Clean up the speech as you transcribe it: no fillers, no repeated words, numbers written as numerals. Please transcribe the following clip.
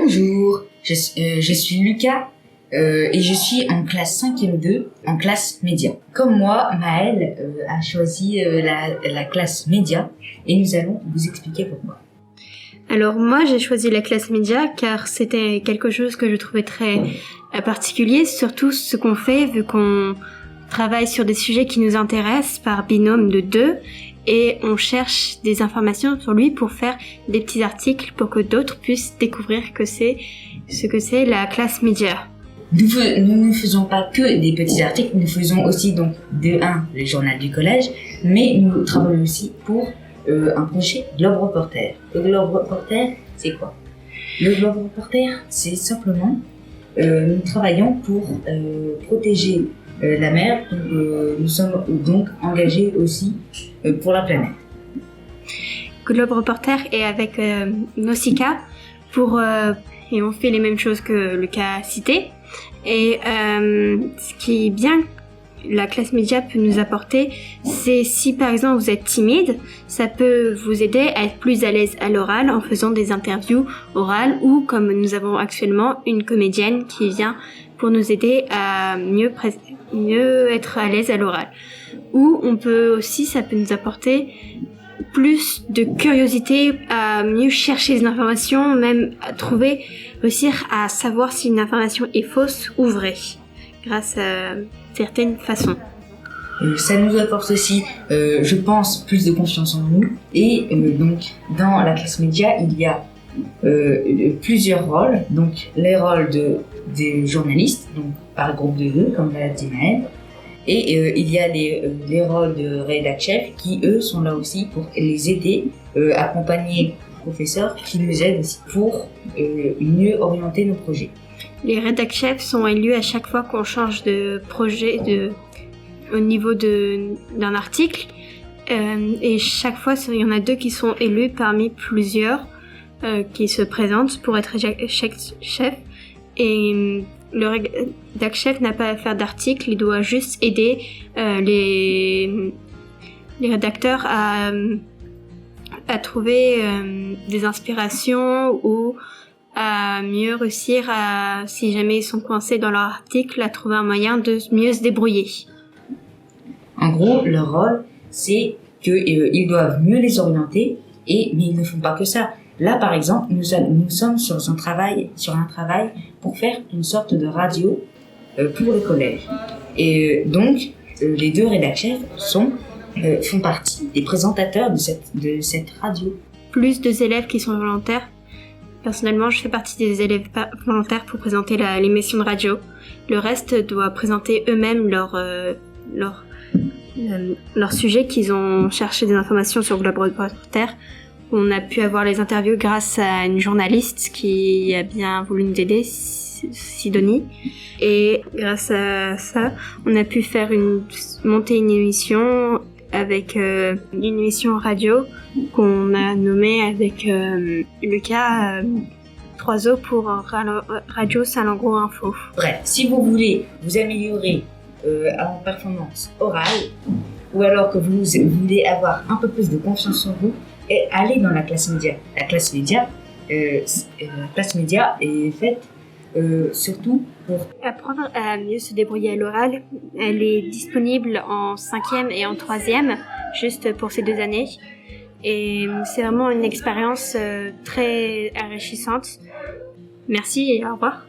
Bonjour, je suis Lucas et je suis en classe 5e 2, en classe média. Comme moi, Maëlle a choisi la classe média et nous allons vous expliquer pourquoi. Alors moi, j'ai choisi la classe média car c'était quelque chose que je trouvais très particulier, surtout ce qu'on fait vu qu'on travaille sur des sujets qui nous intéressent par binôme de 2 et on cherche des informations sur lui pour faire des petits articles pour que d'autres puissent découvrir ce que c'est la classe média. Nous ne faisons pas que des petits articles, nous faisons aussi donc de 1 le journal du collège, mais nous travaillons aussi pour un projet Globe Reporter. Le Globe Reporter, c'est quoi? Le Globe Reporter, c'est simplement nous travaillons pour protéger la mer, nous sommes donc engagés aussi pour la planète. Globe Reporter est avec Nausicaa et on fait les mêmes choses que Lucas a cité. Et ce qui est bien, la classe média peut nous apporter, c'est si par exemple vous êtes timide, ça peut vous aider à être plus à l'aise à l'oral en faisant des interviews orales ou comme nous avons actuellement une comédienne qui vient pour nous aider à mieux être à l'aise à l'oral. Ou ça peut nous apporter plus de curiosité à mieux chercher des informations, même à réussir à savoir si une information est fausse ou vraie, grâce à certaines façons. Ça nous apporte aussi, je pense, plus de confiance en nous. Et donc, dans la classe média, il y a plusieurs rôles. Donc, les rôles des journalistes, donc par groupe de 2, comme l'a dit Maëlle. Et il y a les rôles de rédac-chef qui, eux, sont là aussi pour les aider, accompagner les professeurs qui nous aident aussi pour mieux orienter nos projets. Les rédac-chefs sont élus à chaque fois qu'on change de projet au niveau d'un article. Et chaque fois, il y en a 2 qui sont élus parmi plusieurs qui se présentent pour être chef. Et le rédac-chef n'a pas à faire d'article, il doit juste aider les rédacteurs à trouver des inspirations ou à mieux réussir si jamais ils sont coincés dans leur article, à trouver un moyen de mieux se débrouiller. En gros, leur rôle, c'est qu'ils doivent mieux les orienter, mais ils ne font pas que ça. Là, par exemple, nous sommes sur un travail pour faire une sorte de radio pour le collège. Et donc, les 2 rédacteurs font partie des présentateurs de cette radio. Plus 2 élèves qui sont volontaires. Personnellement, je fais partie des élèves volontaires pour présenter l'émission de radio. Le reste doit présenter eux-mêmes leur sujet qu'ils ont cherché des informations sur Globe Reporter. On a pu avoir les interviews grâce à une journaliste qui a bien voulu nous aider, Sidonie. Et grâce à ça, on a pu monter une émission avec une émission radio qu'on a nommée avec Lucas 3O pour Radio Salengro Info. Bref, si vous voulez vous améliorer en performance orale ou alors que vous voulez avoir un peu plus de confiance en vous, allez dans la classe média. La classe média est faite surtout pour apprendre à mieux se débrouiller à l'oral. Elle est disponible en 5e et en 3e, juste pour ces 2 années. Et c'est vraiment une expérience très enrichissante. Merci et au revoir.